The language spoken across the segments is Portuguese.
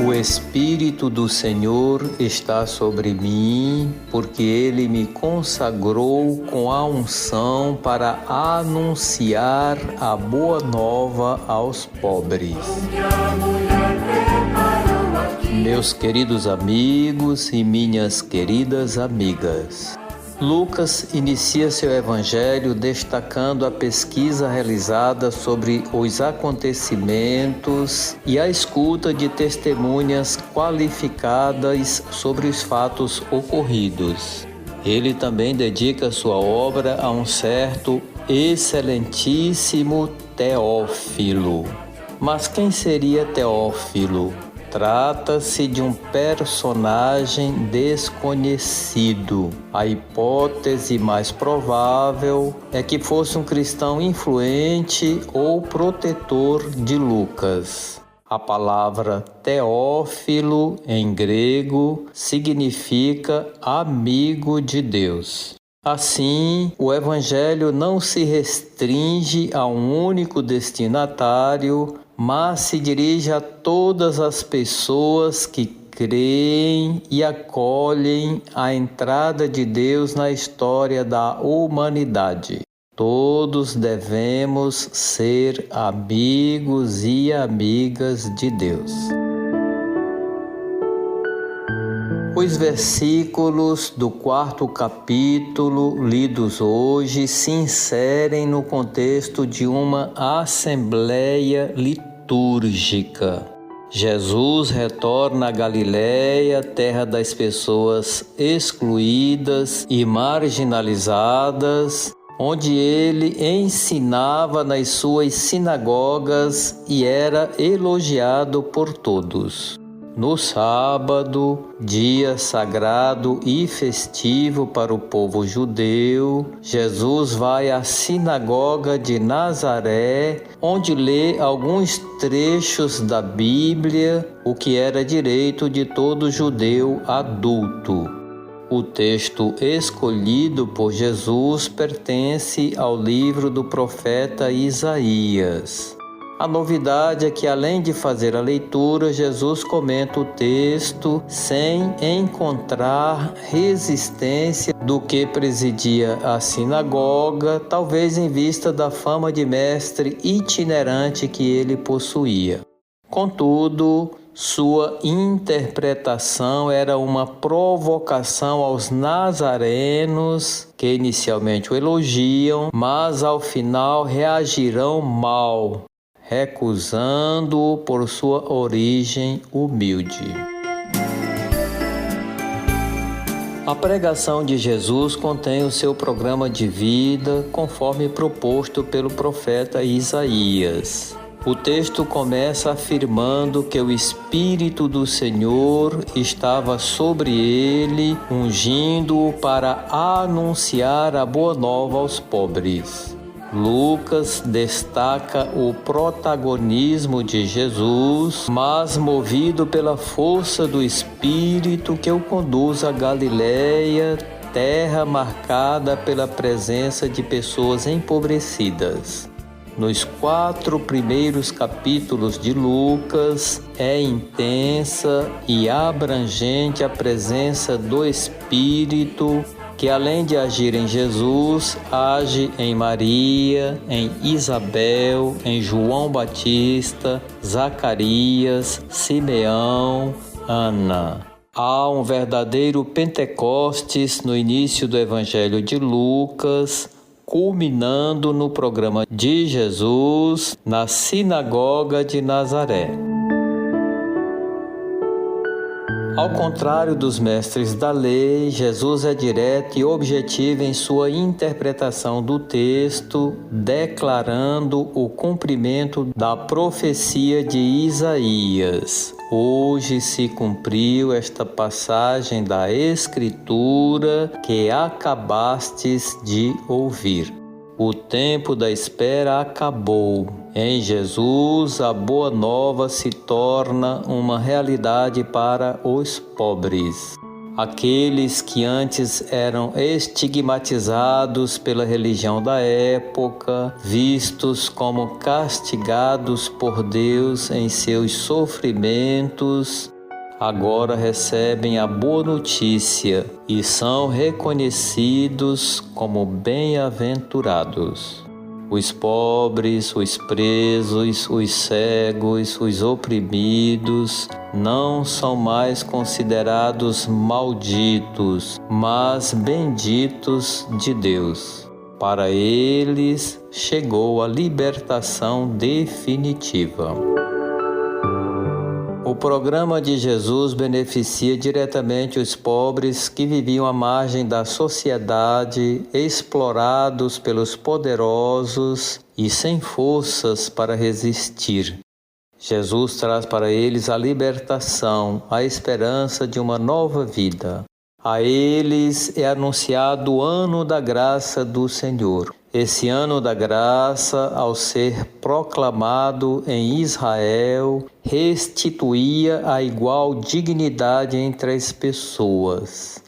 O Espírito do Senhor está sobre mim, porque Ele me consagrou com a unção para anunciar a boa nova aos pobres. Meus queridos amigos e minhas queridas amigas, Lucas inicia seu evangelho destacando a pesquisa realizada sobre os acontecimentos e a escuta de testemunhas qualificadas sobre os fatos ocorridos. Ele também dedica sua obra a um certo excelentíssimo Teófilo. Mas quem seria Teófilo? Trata-se de um personagem desconhecido. A hipótese mais provável é que fosse um cristão influente ou protetor de Lucas. A palavra Teófilo, em grego, significa amigo de Deus. Assim, o Evangelho não se restringe a um único destinatário, mas se dirige a todas as pessoas que creem e acolhem a entrada de Deus na história da humanidade. Todos devemos ser amigos e amigas de Deus. Os versículos do 4º capítulo, lidos hoje, se inserem no contexto de uma assembleia litúrgica. Jesus retorna à Galiléia, terra das pessoas excluídas e marginalizadas, onde ele ensinava nas suas sinagogas e era elogiado por todos. No sábado, dia sagrado e festivo para o povo judeu, Jesus vai à sinagoga de Nazaré, onde lê alguns trechos da Bíblia, o que era direito de todo judeu adulto. O texto escolhido por Jesus pertence ao livro do profeta Isaías. A novidade é que, além de fazer a leitura, Jesus comenta o texto sem encontrar resistência do que presidia a sinagoga, talvez em vista da fama de mestre itinerante que ele possuía. Contudo, sua interpretação era uma provocação aos nazarenos, que inicialmente o elogiam, mas ao final reagirão mal, recusando-o por sua origem humilde. A pregação de Jesus contém o seu programa de vida, conforme proposto pelo profeta Isaías. O texto começa afirmando que o Espírito do Senhor estava sobre ele, ungindo-o para anunciar a boa nova aos pobres. Lucas destaca o protagonismo de Jesus, mas movido pela força do Espírito que o conduz à Galiléia, terra marcada pela presença de pessoas empobrecidas. Nos 4 primeiros capítulos de Lucas, é intensa e abrangente a presença do Espírito, que além de agir em Jesus, age em Maria, em Isabel, em João Batista, Zacarias, Simeão, Ana. Há um verdadeiro Pentecostes no início do Evangelho de Lucas, culminando no programa de Jesus na sinagoga de Nazaré. Ao contrário dos mestres da lei, Jesus é direto e objetivo em sua interpretação do texto, declarando o cumprimento da profecia de Isaías. Hoje se cumpriu esta passagem da Escritura que acabastes de ouvir. O tempo da espera acabou. Em Jesus, a boa nova se torna uma realidade para os pobres. Aqueles que antes eram estigmatizados pela religião da época, vistos como castigados por Deus em seus sofrimentos, agora recebem a boa notícia e são reconhecidos como bem-aventurados. Os pobres, os presos, os cegos, os oprimidos não são mais considerados malditos, mas benditos de Deus. Para eles chegou a libertação definitiva. O programa de Jesus beneficia diretamente os pobres que viviam à margem da sociedade, explorados pelos poderosos e sem forças para resistir. Jesus traz para eles a libertação, a esperança de uma nova vida. A eles é anunciado o ano da graça do Senhor. Esse ano da graça, ao ser proclamado em Israel, restituía a igual dignidade entre as pessoas.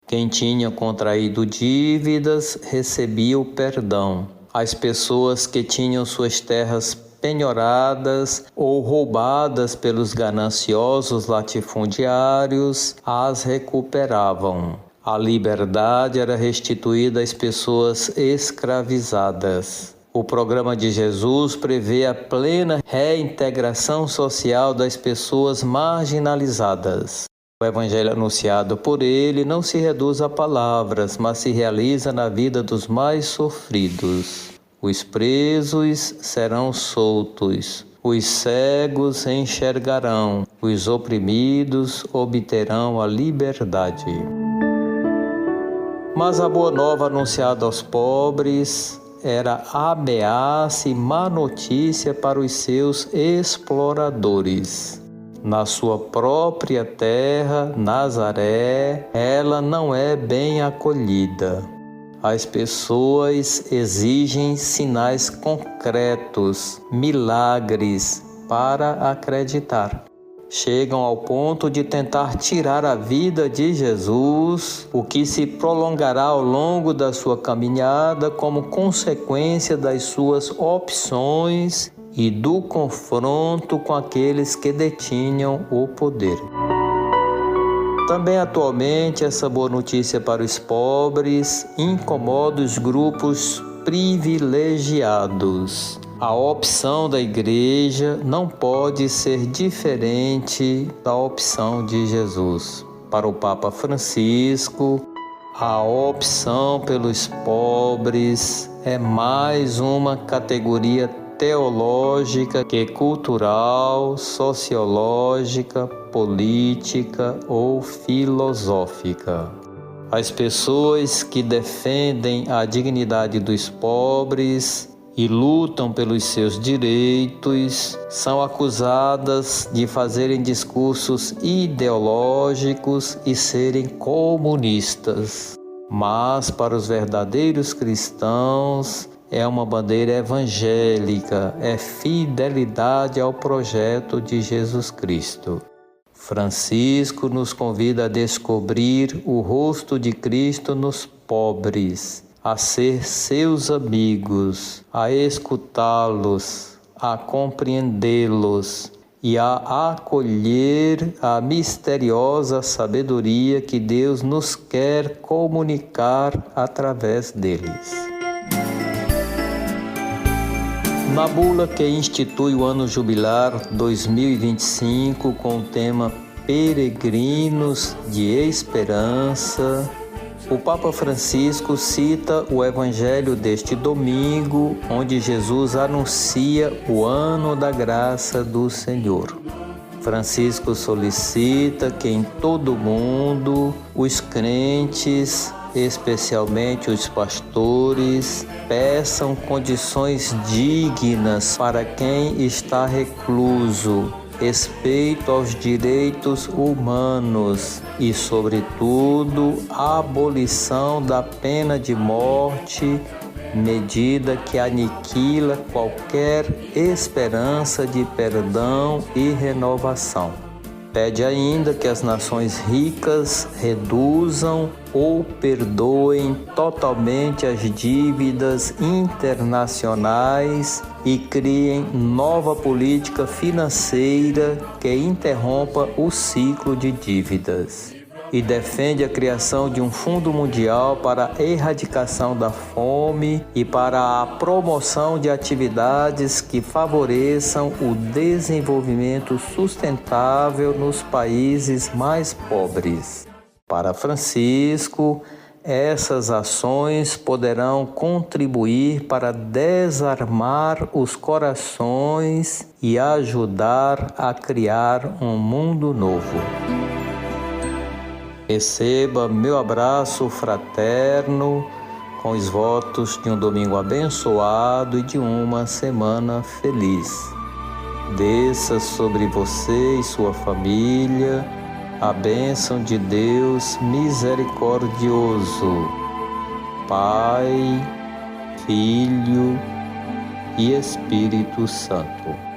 Quem tinha contraído dívidas recebia o perdão. As pessoas que tinham suas terras penhoradas ou roubadas pelos gananciosos latifundiários as recuperavam. A liberdade era restituída às pessoas escravizadas. O programa de Jesus prevê a plena reintegração social das pessoas marginalizadas. O evangelho anunciado por ele não se reduz a palavras, mas se realiza na vida dos mais sofridos. Os presos serão soltos, os cegos enxergarão, os oprimidos obterão a liberdade. Mas a boa nova anunciada aos pobres era ameaça e má notícia para os seus exploradores. Na sua própria terra, Nazaré, ela não é bem acolhida. As pessoas exigem sinais concretos, milagres, para acreditar. Chegam ao ponto de tentar tirar a vida de Jesus, o que se prolongará ao longo da sua caminhada como consequência das suas opções e do confronto com aqueles que detinham o poder. Também atualmente essa boa notícia para os pobres incomoda os grupos privilegiados. A opção da igreja não pode ser diferente da opção de Jesus. Para o Papa Francisco, a opção pelos pobres é mais uma categoria teológica que cultural, sociológica, política ou filosófica. As pessoas que defendem a dignidade dos pobres e lutam pelos seus direitos são acusadas de fazerem discursos ideológicos e serem comunistas. Mas para os verdadeiros cristãos é uma bandeira evangélica, é fidelidade ao projeto de Jesus Cristo. Francisco nos convida a descobrir o rosto de Cristo nos pobres, a ser seus amigos, a escutá-los, a compreendê-los e a acolher a misteriosa sabedoria que Deus nos quer comunicar através deles. Na bula que institui o ano jubilar 2025 com o tema Peregrinos de Esperança, o Papa Francisco cita o Evangelho deste domingo, onde Jesus anuncia o ano da graça do Senhor. Francisco solicita que em todo o mundo os crentes, especialmente os pastores, peçam condições dignas para quem está recluso, respeito aos direitos humanos e, sobretudo, a abolição da pena de morte, medida que aniquila qualquer esperança de perdão e renovação. Pede ainda que as nações ricas reduzam ou perdoem totalmente as dívidas internacionais e criem nova política financeira que interrompa o ciclo de dívidas. E defende a criação de um fundo mundial para a erradicação da fome e para a promoção de atividades que favoreçam o desenvolvimento sustentável nos países mais pobres. Para Francisco, essas ações poderão contribuir para desarmar os corações e ajudar a criar um mundo novo. Receba meu abraço fraterno com os votos de um domingo abençoado e de uma semana feliz. Desça sobre você e sua família a bênção de Deus misericordioso, Pai, Filho e Espírito Santo.